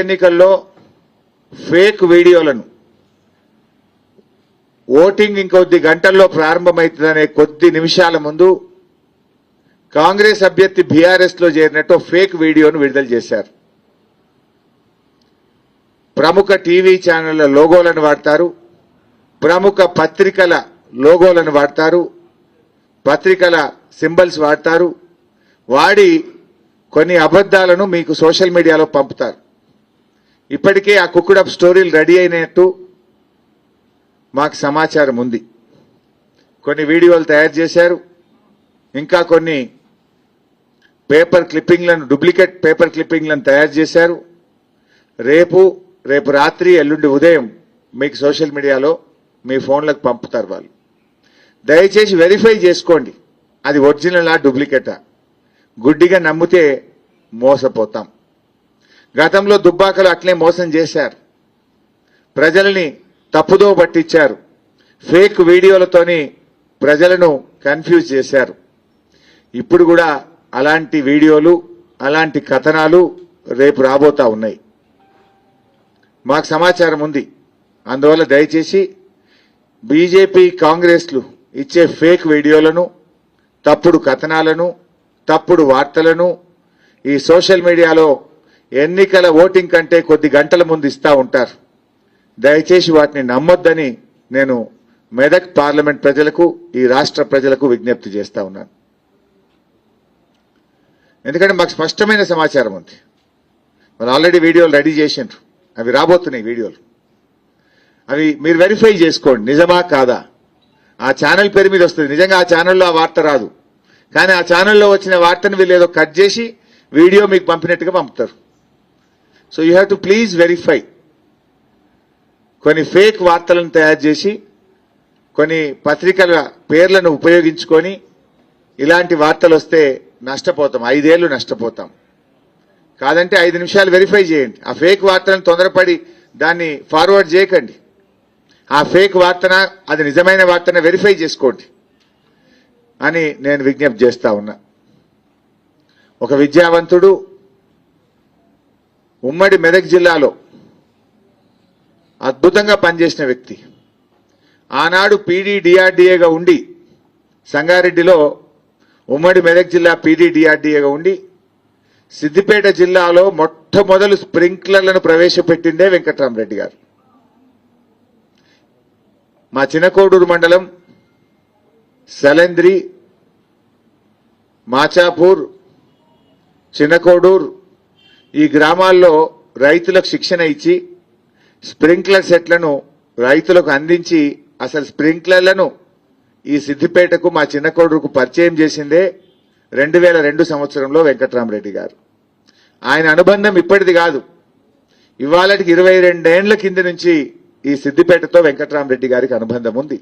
ఎన్నికల్లో ఫేక్ వీడియోలను ఓటింగ్ ఇంకొద్ది గంటల్లో ప్రారంభమవుతుందనే కొద్ది నిమిషాల ముందు కాంగ్రెస్ అభ్యర్థి బీఆర్ఎస్ లో చేరినట్టు ఫేక్ వీడియోను విడుదల చేశారు. ప్రముఖ టీవీ ఛానళ్ల లోగోలను వాడతారు, ప్రముఖ పత్రికల లోగోలను వాడతారు, పత్రికల సింబల్స్ వాడతారు, వాడి కొన్ని అబద్ధాలను మీకు సోషల్ మీడియాలో పంపుతారు. ఇప్పటికే ఆ కుక్కుడప్ స్టోరీలు రెడీ అయినట్టు మాకు సమాచారం ఉంది. కొన్ని వీడియోలు తయారు చేశారు, ఇంకా కొన్ని పేపర్ క్లిప్పింగ్లను, డూప్లికేట్ పేపర్ క్లిప్పింగ్లను తయారు చేశారు. రేపు రాత్రి ఎల్లుండి ఉదయం మీకు సోషల్ మీడియాలో మీ ఫోన్లకు పంపుతారు వాళ్ళు. దయచేసి వెరిఫై చేసుకోండి, అది ఒరిజినలా డూప్లికేటా. గుడ్డిగా నమ్మితే మోసపోతాం. గతంలో దుబ్బాకలు అట్లే మోసం చేశారు, ప్రజల్ని తప్పుదో పట్టించారు, ఫేక్ వీడియోలతోని ప్రజలను కన్ఫ్యూజ్ చేశారు. ఇప్పుడు కూడా అలాంటి వీడియోలు, అలాంటి కథనాలు రేపు రాబోతా ఉన్నాయి. మాకు సమాచారం ఉంది. అందువల్ల దయచేసి బీజేపీ కాంగ్రెస్లు ఇచ్చే ఫేక్ వీడియోలను, తప్పుడు కథనాలను, తప్పుడు వార్తలను ఈ సోషల్ మీడియాలో ఎన్నికల ఓటింగ్ కంటే కొద్ది గంటల ముందు ఇస్తా ఉంటారు. దయచేసి వాటిని నమ్మొద్దని నేను మెదక్ పార్లమెంట్ ప్రజలకు, ఈ రాష్ట్ర ప్రజలకు విజ్ఞప్తి చేస్తా ఉన్నాను. ఎందుకంటే మాకు స్పష్టమైన సమాచారం ఉంది. వాళ్ళు ఆల్రెడీ వీడియోలు రెడీ చేసిండ్రు, అవి రాబోతున్నాయి వీడియోలు. అవి మీరు వెరిఫై చేసుకోండి, నిజమా కాదా. ఆ ఛానల్ పేరు మీద వస్తుంది, నిజంగా ఆ ఛానల్లో ఆ వార్త రాదు, కానీ ఆ ఛానల్లో వచ్చిన వార్తను వీళ్ళు ఏదో కట్ చేసి వీడియో మీకు పంపినట్టుగా పంపుతారు. So you have to please verify. కొన్ని ఫేక్ వార్తలను తయారు చేసి, కొన్ని పత్రికల పేర్లను ఉపయోగించుకొని ఇలాంటి వార్తలు వస్తే నష్టపోతాం, 5 ఏళ్లు నష్టపోతాం. కాదంటే 5 నిమిషాలు వెరిఫై చేయండి. ఆ ఫేక్ వార్తలను తొందరపడి దాన్ని ఫార్వర్డ్ చేయకండి. ఆ ఫేక్ వార్తన, అది నిజమైన వార్తన వెరిఫై చేసుకోండి అని నేను విజ్ఞప్తి చేస్తా ఉన్నా. ఒక విద్యావంతుడు ఉమ్మడి మెదక్ జిల్లాలో అద్భుతంగా పనిచేసిన వ్యక్తి, ఆనాడు పీడీడీఆర్డీఏగా ఉండి, సంగారెడ్డిలో ఉమ్మడి మెదక్ జిల్లా పీడీడీఆర్డీఏగా ఉండి సిద్దిపేట జిల్లాలో మొట్టమొదలు స్ప్రింక్లర్లను ప్రవేశపెట్టిందే వెంకట్రామరెడ్డి గారు. మా చిన్నకోడూరు మండలం సలంద్రి, మాచాపూర్, చిన్నకోడూరు ఈ గ్రామాల్లో రైతులకు శిక్షణ ఇచ్చి స్ప్రింక్లర్ సెట్లను రైతులకు అందించి అసలు స్ప్రింక్లర్లను ఈ సిద్దిపేటకు, మా చిన్నకోడూరుకు పరిచయం చేసిందే 2002 సంవత్సరంలో వెంకట్రామరెడ్డి గారు. ఆయన అనుబంధం ఇప్పటిది కాదు, ఇవాళకి 22 ఏండ్ల కింద నుంచి ఈ సిద్దిపేటతో వెంకట్రామరెడ్డి గారికి అనుబంధం ఉంది.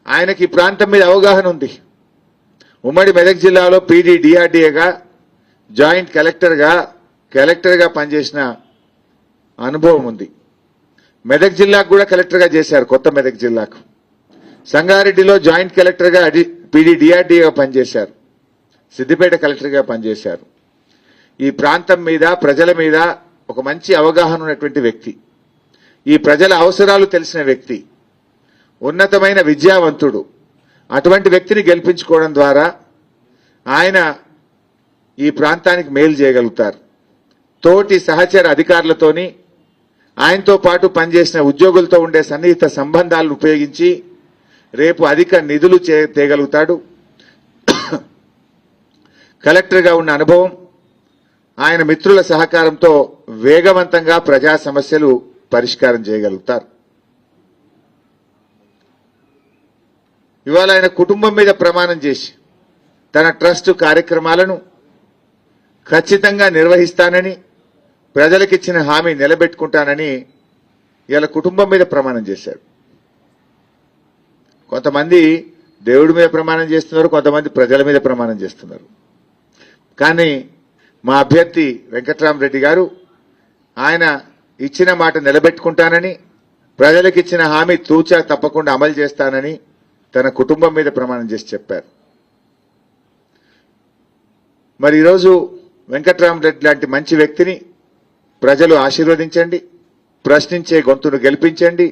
ఆయనకి ఈ ప్రాంతం మీద అవగాహన ఉంది. ఉమ్మడి మెదక్ జిల్లాలో పీడీడీఆర్డీఏగా జాయింట్ కలెక్టర్గా పనిచేసిన అనుభవం ఉంది. మెదక్ జిల్లాకు కూడా కలెక్టర్గా చేశారు, కొత్త మెదక్ జిల్లాకు. సంగారెడ్డిలో జాయింట్ కలెక్టర్గా పీడీడీఆర్డీఏగా పనిచేశారు, సిద్దిపేట కలెక్టర్గా పనిచేశారు. ఈ ప్రాంతం మీద, ప్రజల మీద ఒక మంచి అవగాహన ఉన్నటువంటి వ్యక్తి, ఈ ప్రజల అవసరాలు తెలిసిన వ్యక్తి, ఉన్నతమైన విద్యావంతుడు. అటువంటి వ్యక్తిని గెలిపించుకోవడం ద్వారా ఆయన ఈ ప్రాంతానికి మేలు చేయగలుగుతారు. తోటి సహచర అధికారులతోని, ఆయనతో పాటు పనిచేసిన ఉద్యోగులతో ఉండే సన్నిహిత సంబంధాలను ఉపయోగించి రేపు అధిక నిధులు తేగలుగుతాడు. కలెక్టర్గా ఉన్న అనుభవం, ఆయన మిత్రుల సహకారంతో వేగవంతంగా ప్రజా సమస్యలు పరిష్కారం చేయగలుగుతారు. ఇవాళ ఆయన కుటుంబం మీద ప్రమాణం చేసి తన ట్రస్ట్ కార్యక్రమాలను ఖచ్చితంగా నిర్వహిస్తానని, ప్రజలకిచ్చిన హామీ నిలబెట్టుకుంటానని ఇవాళ కుటుంబం మీద ప్రమాణం చేశారు. కొంతమంది దేవుడి మీద ప్రమాణం చేస్తున్నారు, కొంతమంది ప్రజల మీద ప్రమాణం చేస్తున్నారు. కానీ మా అభ్యర్థి వెంకట్రామరెడ్డి గారు ఆయన ఇచ్చిన మాట నిలబెట్టుకుంటానని, ప్రజలకిచ్చిన హామీ తూచా తప్పకుండా అమలు చేస్తానని తన కుటుంబం మీద ప్రమాణం చేసి చెప్పారు. మరి ఈరోజు వెంకట్రామరెడ్డి లాంటి మంచి వ్యక్తిని ప్రజలు ఆశీర్వదించండి, ప్రశ్నించే గొంతును గెలిపించండి.